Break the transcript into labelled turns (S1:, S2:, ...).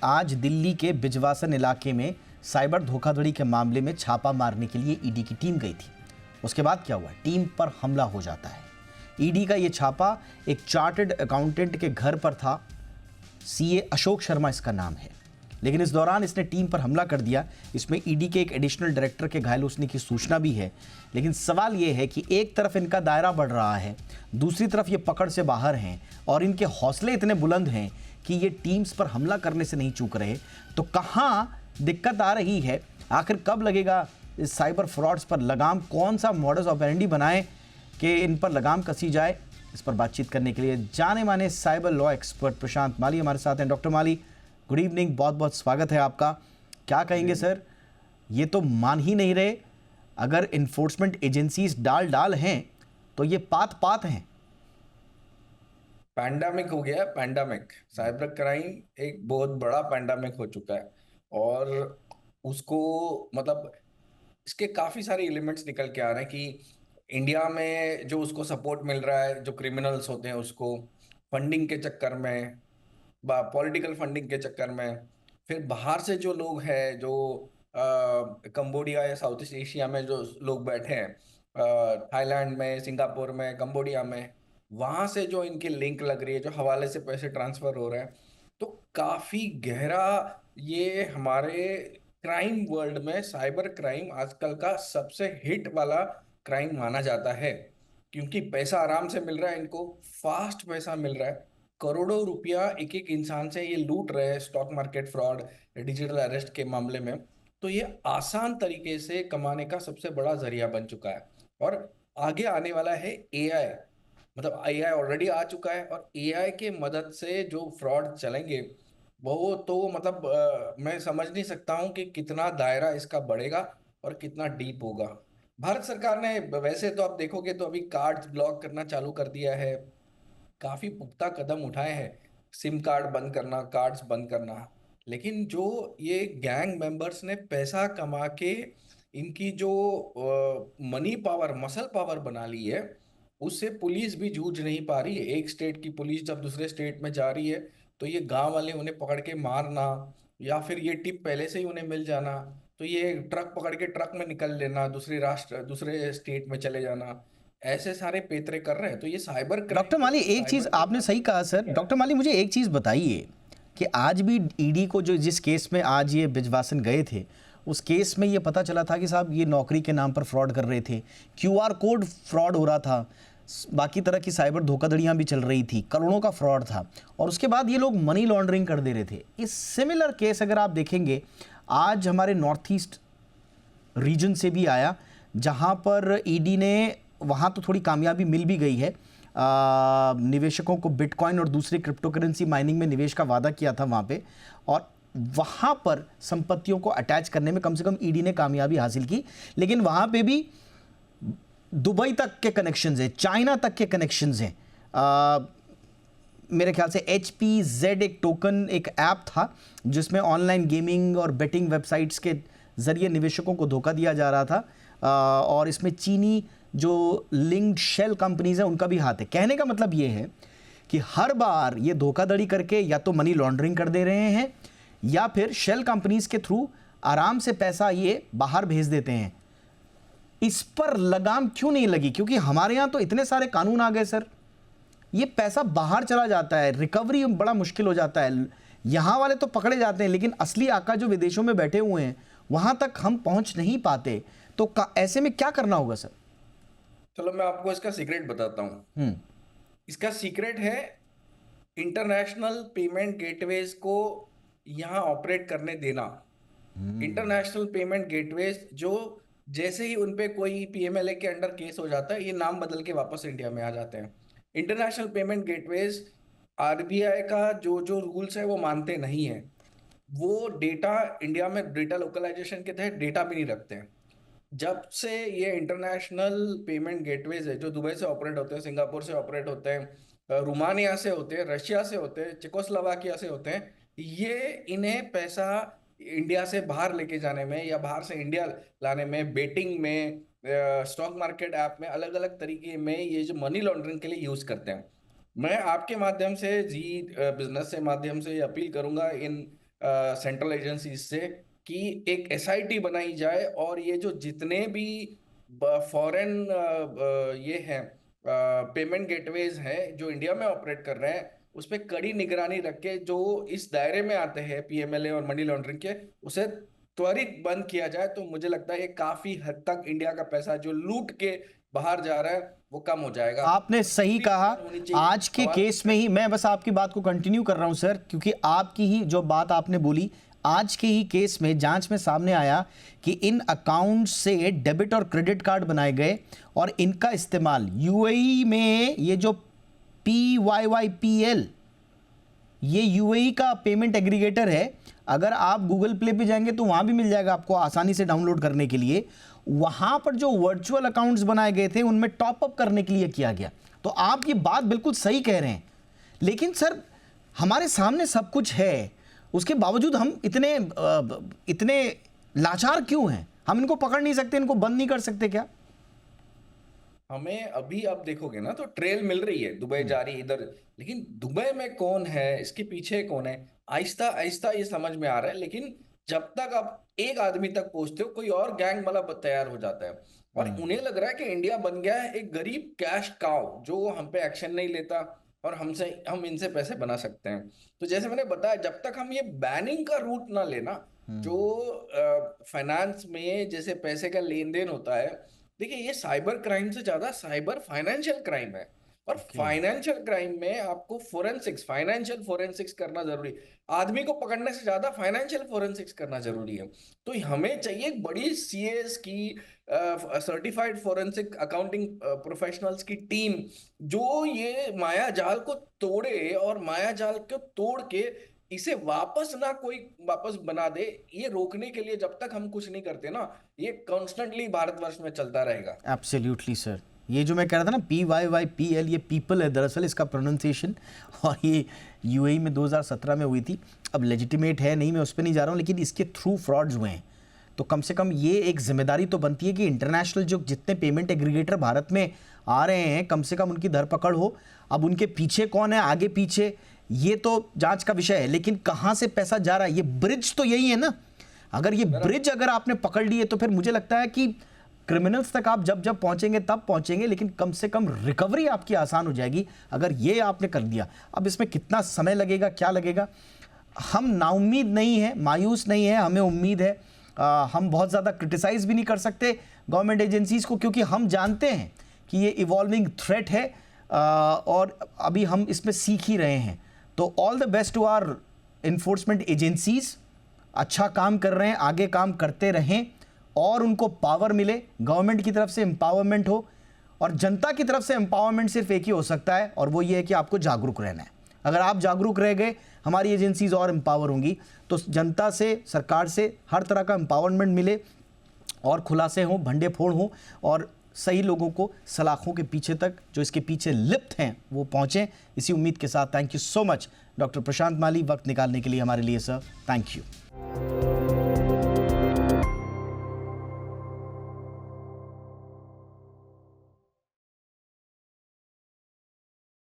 S1: आज दिल्ली के बिजवासन इलाके में साइबर धोखाधड़ी के मामले में छापा मारने के लिए ईडी की टीम गई थी। उसके बाद क्या हुआ? टीम पर हमला हो जाता है। ईडी का ये छापा एक चार्टर्ड अकाउंटेंट के घर पर था। सीए अशोक शर्मा इसका नाम है, लेकिन इस दौरान इसने टीम पर हमला कर दिया। इसमें ईडी के एक एडिशनल डायरेक्टर के घायल होने की सूचना भी है। लेकिन सवाल ये है कि एक तरफ इनका दायरा बढ़ रहा है, दूसरी तरफ ये पकड़ से बाहर हैं और इनके हौसले इतने बुलंद हैं कि ये टीम्स पर हमला करने से नहीं चूक रहे। तो कहाँ दिक्कत आ रही है? आखिर कब लगेगा इस साइबर फ्रॉड्स पर लगाम? कौन सा मॉडस ऑपरेंडी बनाए कि इन पर लगाम कसी जाए? इस पर बातचीत करने के लिए जाने माने साइबर लॉ एक्सपर्ट प्रशांत माली हमारे साथ हैं। डॉक्टर माली, गुड इवनिंग, बहुत बहुत स्वागत है आपका। क्या कहेंगे सर? ये तो मान ही नहीं रहे। अगर इन्फोर्समेंट एजेंसीज डाल हैं तो ये पात हैं।
S2: पैंडेमिक हो गया। पैंडेमिक साइबर क्राइम एक बहुत बड़ा पैंडेमिक हो चुका है और उसको मतलब इसके काफी सारे एलिमेंट्स निकल के आ रहे हैं कि इंडिया में जो उसको सपोर्ट मिल रहा है, जो क्रिमिनल्स होते हैं उसको फंडिंग के चक्कर में, पॉलिटिकल फंडिंग के चक्कर में, फिर बाहर से जो लोग हैं जो कंबोडिया या साउथ ईस्ट एशिया में जो लोग बैठे हैं, थाईलैंड में, सिंगापुर में, कंबोडिया में, वहां से जो इनकी लिंक लग रही है, जो हवाले से पैसे ट्रांसफर हो रहे हैं, तो काफी गहरा ये हमारे क्राइम वर्ल्ड में साइबर क्राइम आजकल का सबसे हिट वाला क्राइम माना जाता है। क्योंकि पैसा आराम से मिल रहा है, इनको फास्ट पैसा मिल रहा है। करोड़ों रुपया एक एक इंसान से ये लूट रहे हैं stock market fraud, digital arrest के मामले में। तो ये आसान तरीके से कमाने का सबसे बड़ा जरिया बन चुका है और आगे आने वाला है एआई। मतलब एआई ऑलरेडी आ चुका है और एआई के मदद से जो फ्रॉड चलेंगे वो तो मतलब मैं समझ नहीं सकता हूँ कि कितना दायरा इसका बढ़ेगा और कितना डीप होगा। भारत सरकार ने वैसे तो आप देखोगे तो अभी कार्ड्स ब्लॉक करना चालू कर दिया है, काफी पुख्ता कदम उठाए हैं, सिम कार्ड बंद करना, कार्ड्स बंद करना। लेकिन जो ये गैंग मेंबर्स ने पैसा कमा के इनकी जो मनी पावर, मसल पावर बना ली है, उससे पुलिस भी जूझ नहीं पा रही है। एक स्टेट की पुलिस जब दूसरे स्टेट में जा रही है तो ये गांव वाले उन्हें पकड़ के मारना या फिर ये टिप पहले से ही उन्हें मिल जाना, तो ये ट्रक पकड़ के ट्रक में निकल लेना, दूसरे राष्ट्र दूसरे स्टेट में चले जाना, ऐसे सारे पेतरे कर रहे हैं। तो ये साइबर
S1: डॉक्टर
S2: क्राइम
S1: माली,
S2: और
S1: एक चीज़
S2: साइबर के
S1: आपने सही कहा सर।
S2: क्या?
S1: डॉक्टर माली, मुझे एक चीज़ बताइए कि आज भी ईडी को जो जिस केस में आज ये बिजवासन गए थे, उस केस में ये पता चला था कि साहब ये नौकरी के नाम पर फ्रॉड कर रहे थे, क्यूआर कोड फ्रॉड हो रहा था, बाकी तरह की साइबर धोखाधड़ियाँ भी चल रही थी, करोड़ों का फ्रॉड था और उसके बाद ये लोग मनी लॉन्ड्रिंग कर दे रहे थे। इस सिमिलर केस अगर आप देखेंगे आज हमारे नॉर्थ ईस्ट रीजन से भी आया, जहां पर ईडी ने, वहां तो थोड़ी कामयाबी मिल भी गई है। निवेशकों को बिटकॉइन और दूसरी क्रिप्टो करेंसी माइनिंग में निवेश का वादा किया था वहां पे, और वहां पर संपत्तियों को अटैच करने में कम से कम ईडी ने कामयाबी हासिल की। लेकिन वहां पे भी दुबई तक के कनेक्शंस हैं, चाइना तक के कनेक्शंस हैं। मेरे ख्याल से HPZ एक टोकन, एक ऐप था जिसमें ऑनलाइन गेमिंग और बेटिंग वेबसाइट्स के ज़रिए निवेशकों को धोखा दिया जा रहा था, और इसमें चीनी जो लिंक्ड शेल कंपनीज हैं उनका भी हाथ है। कहने का मतलब ये है कि हर बार ये धोखाधड़ी करके या तो मनी लॉन्ड्रिंग कर दे रहे हैं या फिर शेल कंपनीज के थ्रू आराम से पैसा ये बाहर भेज देते हैं। इस पर लगाम क्यों नहीं लगी? क्योंकि हमारे यहाँ तो इतने सारे कानून आ गए सर, ये पैसा बाहर चला जाता है, रिकवरी बड़ा मुश्किल हो जाता है। यहाँ वाले तो पकड़े जाते हैं लेकिन असली आका जो विदेशों में बैठे हुए हैं वहां तक हम पहुंच नहीं पाते। तो ऐसे में क्या करना होगा सर?
S2: चलो मैं आपको इसका सीक्रेट बताता हूँ। इसका सीक्रेट है इंटरनेशनल पेमेंट गेटवेज को यहाँ ऑपरेट करने देना। इंटरनेशनल पेमेंट गेटवेज जो जैसे ही उनपे कोई पीएमएलए के अंडर केस हो जाता है, ये नाम बदल के वापस इंडिया में आ जाते हैं। इंटरनेशनल पेमेंट गेटवेज आरबीआई का जो जो रूल्स है वो मानते नहीं है। वो डेटा इंडिया में डेटा लोकलाइजेशन के तहत डेटा भी नहीं रखते हैं। जब से ये इंटरनेशनल पेमेंट गेटवेज है जो दुबई से ऑपरेट होते हैं, सिंगापुर से ऑपरेट होते हैं, रोमानिया से होते हैं, रशिया से होते हैं, चेकोस्लोवाकिया से होते हैं, ये इन्हें पैसा इंडिया से बाहर लेके जाने में या बाहर से इंडिया लाने में, बेटिंग में, स्टॉक मार्केट ऐप में, अलग अलग तरीके में ये जो मनी लॉन्ड्रिंग के लिए यूज करते हैं। मैं आपके माध्यम से जी बिजनेस से माध्यम से अपील करूंगा इन सेंट्रल एजेंसीज से कि एक एसआईटी बनाई जाए और ये जो जितने भी फॉरेन ये हैं पेमेंट गेटवेज हैं जो इंडिया में ऑपरेट कर रहे हैं उस पर कड़ी निगरानी रख के जो इस दायरे में आते हैं पीएमएलए और मनी लॉन्ड्रिंग के उसे त्वरित बंद किया जाए तो मुझे लगता है ये काफी हद तक इंडिया का पैसा जो लूट के बाहर जा रहा है वो कम हो जाएगा।
S1: आपने सही कहा।
S2: होनी चाहिए।
S1: आज के केस में ही मैं बस आपकी बात को कंटिन्यू कर रहा हूं सर, क्योंकि आपकी ही जो बात आपने बोली, आज के ही केस में जांच में सामने आया कि इन अकाउंट से डेबिट और क्रेडिट कार्ड बनाए गए और इनका इस्तेमाल यूएई में, ये जो PYYPL, ये यूएई का पेमेंट एग्रीगेटर है। अगर आप गूगल प्ले पे जाएंगे तो वहाँ भी मिल जाएगा आपको आसानी से डाउनलोड करने के लिए। वहाँ पर जो वर्चुअल अकाउंट्स बनाए गए थे उनमें टॉप अप करने के लिए किया गया। तो आप ये बात बिल्कुल सही कह रहे हैं, लेकिन सर हमारे सामने सब कुछ है, उसके बावजूद हम इतने लाचार क्यों हैं? हम इनको पकड़ नहीं सकते, इनको बंद नहीं कर सकते क्या?
S2: हमें अभी आप देखोगे ना तो ट्रेल मिल रही है, दुबई जा रही है इधर, लेकिन दुबई में कौन है, इसके पीछे कौन है, आहिस्ता आहिस्ता ये समझ में आ रहा है। लेकिन जब तक आप एक आदमी तक पहुंचते हो कोई और गैंग वाला तैयार हो जाता है और उन्हें लग रहा है कि इंडिया बन गया है एक गरीब कैश काउ जो हम पे एक्शन नहीं लेता और हम इनसे पैसे बना सकते हैं। तो जैसे मैंने बताया, जब तक हम ये बैनिंग का रूट ना लेना, जो फाइनेंस में जैसे पैसे का लेन देन होता है, देखिए ये साइबर क्राइम से ज्यादा साइबर फाइनेंशियल क्राइम है और फाइनेंशियल क्राइम में आपको फाइनेंशियल फोरेंसिक्स करना जरूरी, आदमी को पकड़ने से ज्यादा फाइनेंशियल फोरेंसिक्स करना जरूरी है। तो हमें चाहिए एक बड़ी सीएस की सर्टिफाइड फोरेंसिक अकाउंटिंग प्रोफेशनल्स की टीम जो ये माया जाल को तोड़े और माया जाल को तोड़ के इसे वापस बना दे। ये रोकने के लिए जब तक हम कुछ नहीं करते ना, ये कॉन्स्टेंटली भारतवर्ष में चलता रहेगा।
S1: Absolutely sir. ये जो मैं कह रहा था ना PYYPL, ये पीपल है दरअसल इसका प्रोनाउंसिएशन, और ये यूएई में 2017 में हुई थी। अब लेजिटिमेट है नहीं, मैं उस पर नहीं जा रहा हूँ, लेकिन इसके थ्रू फ्रॉड्स हुए हैं। तो कम से कम ये एक जिम्मेदारी तो बनती है कि इंटरनेशनल जो जितने पेमेंट एग्रीगेटर भारत में आ रहे हैं, कम से कम उनकी धरपकड़ हो। अब उनके पीछे कौन है, आगे पीछे, ये तो जांच का विषय है, लेकिन कहाँ से पैसा जा रहा है, ये ब्रिज तो यही है ना। अगर ये ब्रिज अगर आपने पकड़ लिए तो फिर मुझे लगता है कि क्रिमिनल्स तक आप जब पहुंचेंगे तब पहुंचेंगे, लेकिन कम से कम रिकवरी आपकी आसान हो जाएगी अगर ये आपने कर दिया। अब इसमें कितना समय लगेगा, क्या लगेगा, हम नाउम्मीद नहीं है, मायूस नहीं है, हमें उम्मीद है। हम बहुत ज़्यादा क्रिटिसाइज भी नहीं कर सकते गवर्नमेंट एजेंसीज को, क्योंकि हम जानते हैं कि ये इवॉल्विंग थ्रेट है और अभी हम इसमें सीख ही रहे हैं। तो all the best to our enforcement agencies, अच्छा काम कर रहे हैं, आगे काम करते रहें और उनको पावर मिले, गवर्नमेंट की तरफ से एम्पावरमेंट हो। और जनता की तरफ से एम्पावरमेंट सिर्फ एक ही हो सकता है, और वो ये है कि आपको जागरूक रहना है। अगर आप जागरूक रह गए, हमारी एजेंसीज और एम्पावर होंगी, तो जनता से, सरकार से हर तरह का एम्पावरमेंट मिले और खुलासे हों, भंडे फोड़ हों, और सही लोगों को सलाखों के पीछे तक, जो इसके पीछे लिप्त हैं, वो पहुँचें। इसी उम्मीद के साथ thank you so much doctor Prashant Mali, वक्त निकालने के लिए हमारे लिए सर। Thank you.